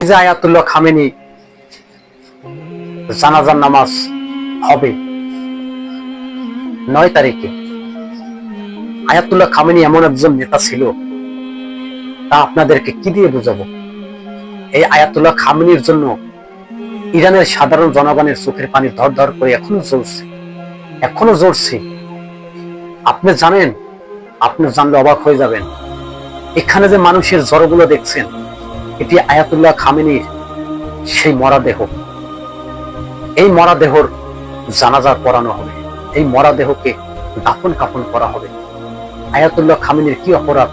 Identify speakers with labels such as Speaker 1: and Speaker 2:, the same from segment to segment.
Speaker 1: যে Ayatollah Khamenei জানাজার নামাজ হবে 9 তারিখে। আয়াতুল্লাহ খামেনি এমন একজন নেতা ছিল, তা আপনাদেরকে কি দিয়ে বুঝাবো। এই আয়াতুল্লাহ খামেনির জন্য ইরানের সাধারণ জনগণের চোখের পানি ধর ধর করে এখনো জ্বলছে। আপনি জানেন, আপনি জানলে অবাক হয়ে যাবেন। এখানে যে মানুষের জ্বরগুলো দেখছেন, এটি আয়াতুল্লাহ খামেনির সেই মরাদেহ। এই মরাদেহর জানাজা পড়ানো হবে, এই মরাদেহকে দাফন কাফন করা হবে। আয়াতুল্লাহ খামেনির কি অপরাধ?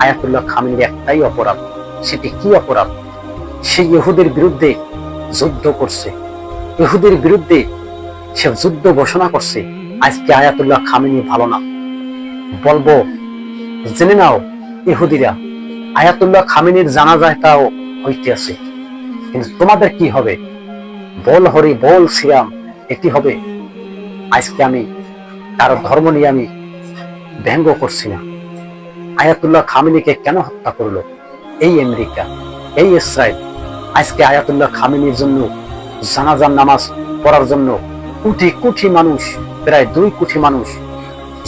Speaker 1: আয়াতুল্লাহ খামেনির একটাই অপরাধ। সেটি কি অপরাধ? সে ইহুদের বিরুদ্ধে যুদ্ধ করছে, ইহুদের বিরুদ্ধে সে যুদ্ধ ঘোষণা করছে। আজকে আয়াতুল্লাহ খামেনি ভালো না বলবো, জেনে নাও ইহুদিরা, আয়াতুল্লাহ খামেনির জানাজাটাও হইতে আছে। কিন্তু তোমাদের কি হবে? বল হরি বল শ্রীরাম, এটি হবে। আজকে আমি কারো ধর্ম নিয়ে আমি ব্যঙ্গ করছি না। আয়াতুল্লাহ খামেনিকে কেন হত্যা করলো এই আমেরিকা, এই ইসরায়েল? আজকে আয়াতুল্লাহ খামেনির জন্য জানাজার নামাজ পড়ার জন্য কোটি কোটি মানুষ, প্রায় 2 কোটি মানুষ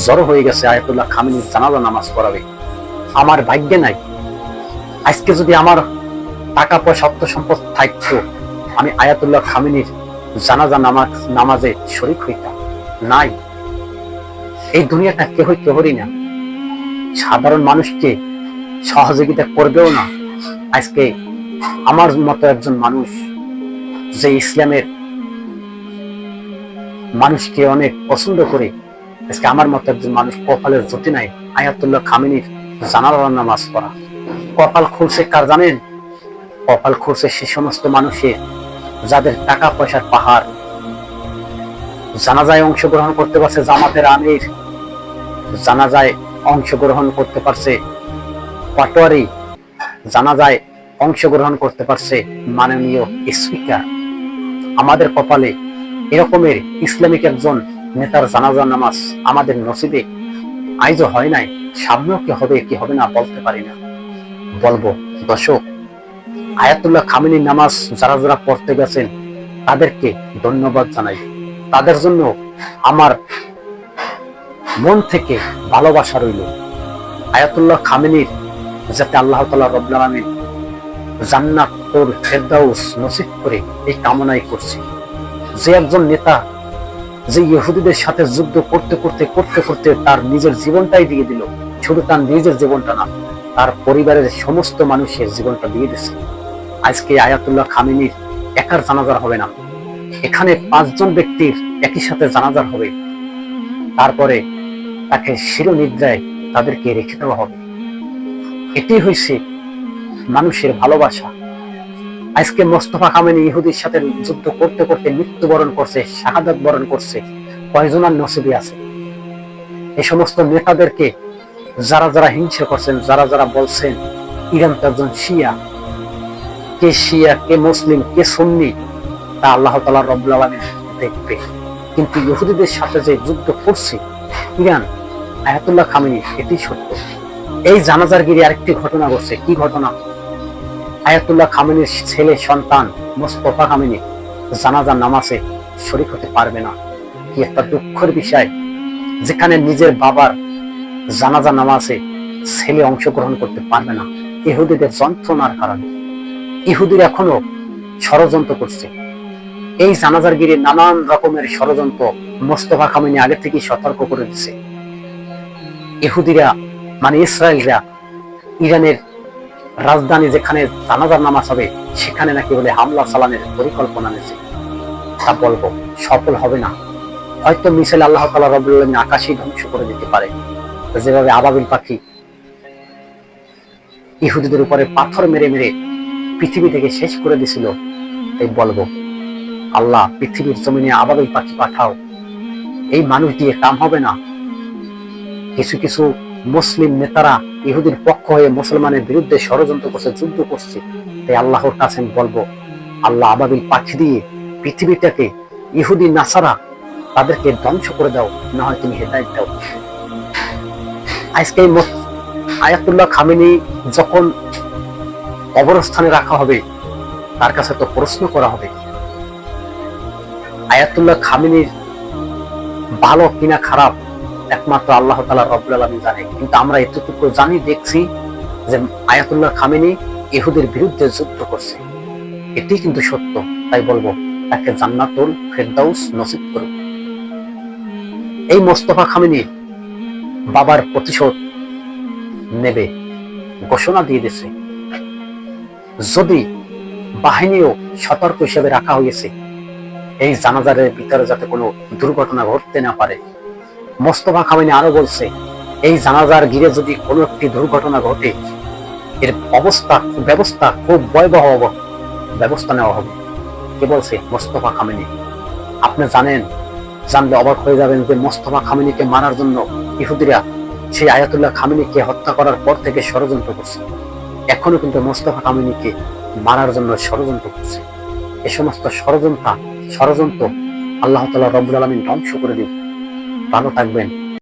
Speaker 1: জড়ো হয়ে গেছে আয়াতুল্লাহ খামেনির জানাজা নামাজ পড়াবে। আমার ভাগ্যে নাই। আজকে যদি আমার টাকা পয়সা অর্থ সম্পদ থাকতো, আমি আয়াতুল্লাহ খামেনির জানাজা নামাজে শরীক হইতাম। নাই, এই দুনিয়াটা কেহই না, সাধারণ মানুষকে সহযোগিতা করবেও না। আজকে আমার মতো একজন মানুষ, যে ইসলামের মানুষকে অনেক পছন্দ করে, আজকে আমার মতো একজন মানুষ কপালের জ্যোতি নাই আয়াতুল্লাহ খামেনির জানাজা নামাজ পড়া। কপাল খুলছে কার জানেন? কপাল খুলছে সে সমস্ত মানুষের যাদের টাকা পয়সার পাহাড়। জানাজায় অংশগ্রহণ করতে পারছে জামাতের আমির, জানাজায় অংশগ্রহণ করতে পারছে পাটোয়ারি, জানাজায় অংশগ্রহণ করতে পারছে মাননীয় স্পিকার। আমাদের কপালে এরকমের ইসলামিক একজন নেতার জানাজা নামাজ আমাদের নসিবে আইজও হয় নাই। সামনেও কি হবে কি হবে না বলতে পারি না। বলবো দর্শক, আয়াতুল্লাহ খামেনির নামাজ যারা যারা পড়তে গেছেন তাদেরকে ধন্যবাদ জানাই। তাদের জন্য আমার মন থেকে ভালোবাসা রইল। আয়াতুল্লাহ খামেনির যাতে আল্লাহ তাআলা রব্বুল আলামিন জান্নাতুল ফেরদাউস নসিব করে এই কামনাই করছি। যে একজন নেতা, যে ইহুদিদের সাথে যুদ্ধ করতে করতে তার নিজের জীবনটাই দিয়ে দিল, শুধু তার নিজের জীবনটা না, তার পরিবারের সমস্ত মানুষের জীবনটা দিয়ে দিচ্ছে। আজকে আয়াতুল্লাহ খামেনির একার জানাজার হবে না, এখানে 5 জন ব্যক্তির একই সাথে জানাজার হবে। তারপরে তাকে শিরোনিদ্রায় তাদেরকে রেখে দেওয়া হবে। এটি হয়েছে মানুষের ভালোবাসা। আজকে মোস্তফা খামেনি ইহুদির সাথে যুদ্ধ করতে মৃত্যুবরণ করছে, শাহাদাত বরণ করছে। কয়জনের নসিবে আছে? এই সমস্ত নেতাদেরকে যারা যারা হিংসা করছেন, যারা যারা বলছেন ইরান তো একজন শিয়া, কে শিয়া কে মুসলিম কে সুন্নি তা আল্লাহ তাআলা রব্বুল আলামিন দেখবে। কিন্তু ইহুদিদের সাথে যে যুদ্ধ করছে ইরান, আয়াতুল্লাহ খামেনি, এটি সত্য। এই জানাজার গিরি আরেকটি ঘটনা ঘটছে। কি ঘটনা? আয়াতুল্লাহ খামেনির ছেলে সন্তান মোস্তফা খামেনি জানাজার নামাজে শরীক হতে পারবে না। কি একটা দুঃখের বিষয়, যেখানে নিজের বাবার জানাজা নামাজে ছেলে অংশগ্রহণ করতে পারবে না ইহুদিদের যন্ত্রণার কারণে। ইহুদির এখনো ষড়যন্ত্র করছে। এই জানাজার গিরি নানান রকমের ষড়যন্ত্র মোস্তফা খামেনি আগে থেকেই সতর্ক করে দিচ্ছে। ইহুদিরা মানে ইসরায়েলরা ইরানের রাজধানী যেখানে জানাজার নামাজ হবে সেখানে নাকি বলে হামলা চালানোর পরিকল্পনা নিয়েছে। তা বলবো সফল হবে না। হয়তো মিসাইল আল্লাহ তাআলা রব্বুল আলামিন আকাশেই ধ্বংস করে দিতে পারে, যেভাবে আবাবিল পাখি ইহুদিদের উপরে পাথর মেরে মেরে পৃথিবী থেকে শেষ করে দিছিল। তাই বলবো আল্লাহ পৃথিবীর জমিনে আবাবিল পাখি পাঠাও। এই মানুষ দিয়ে কাম হবে না। কিছু কিছু মুসলিম নেতারা ইহুদির পক্ষ হয়ে মুসলমানের বিরুদ্ধে ষড়যন্ত্র করছে, যুদ্ধ করছে। তাই আল্লাহর কাছে বলবো, আল্লাহ আবাবিল পাখি দিয়ে পৃথিবীটাকে ইহুদি নাসারা তাদেরকে ধ্বংস করে দাও, না হয় তুমি হেদায়েত দাও। আজকে আয়াতুল্লাহ খামেনি যখন কবরস্থানে রাখা হবে, তার কাছে তো প্রশ্ন করা হবে। আয়াতুল্লাহ খামেনির ভালো কিনা খারাপ একমাত্র আল্লাহ তাআলা রব্বুল আলামিন জানে। কিন্তু আমরা এতটুকু জানি, দেখছি যে আয়াতুল্লাহ খামেনি ইহুদের বিরুদ্ধে যুদ্ধ করছে, এটি কিন্তু সত্য। তাই বলবো, তাকে জান্নাতুল ফেরদাউস নসিব করুন। এই মোস্তফা খামেনি বাবার প্রতিশোধ নেবে ঘোষণা দিয়ে দিয়েছে। যদি বাহিনীও সতর্ক হিসেবে রাখা হয়েছে, এই জানাজারের ভিতরে যাতে কোনো দুর্ঘটনা ঘটতে না পারে। মোস্তফা খামেনি আরো বলছে, এই জানাজার ঘিরে যদি কোনো একটি দুর্ঘটনা ঘটে, এর ব্যবস্থা খুব ভয়াবহ ব্যবস্থা নেওয়া হবে। কে বলছে? মোস্তফা খামেনি। আপনি জানলে অবাক হয়ে যাবেন যে মোস্তফা খামেনিকে মারার জন্য ইহুদিরা সেই আয়াতুল্লাহ খামেনিকে হত্যা করার পর থেকে ষড়যন্ত্র করছে। এখনো কিন্তু মোস্তফা খামেনিকে মারার জন্য ষড়যন্ত্র করছে। এ সমস্ত ষড়যন্ত্র আল্লাহ তাআলা রব্বুল আলামিন ধ্বংস করে দিন। ভালো থাকবেন।